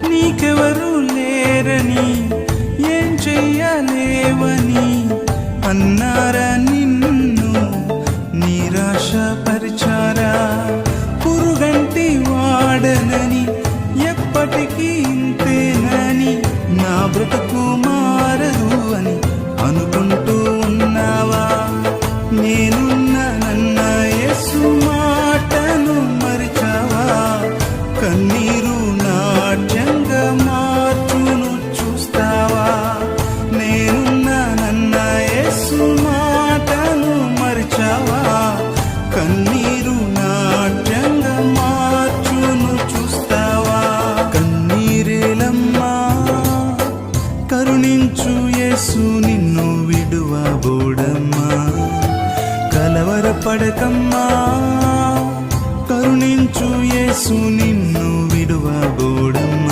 నీకెవరు లేరని ఏం చెయ్యలేవని అన్నారా నిన్ను నిరాశపరిచారా? పురుగంటి వాడనని ఎప్పటికీ ఇంతేనని నా బ్రతుకు మారదు అని అనుకుంటూ ఉన్నావా? నేనున్నానన్న యేసు మాటను మరిచావా? కన్నీరు నాట్యంగా మార్చును చూస్తావా? నేనున్నానన్న యేసు మాటను మరిచావా? కన్నీరు నాట్యంగా మార్చును చూస్తావా? కన్నీరేలమ్మా కరుణించు యేసు నిన్ను విడువబోడమ్మా. కలవరపడకమ్మా కరుణించు యేసు నిన్ను విడువబోడమ్మా.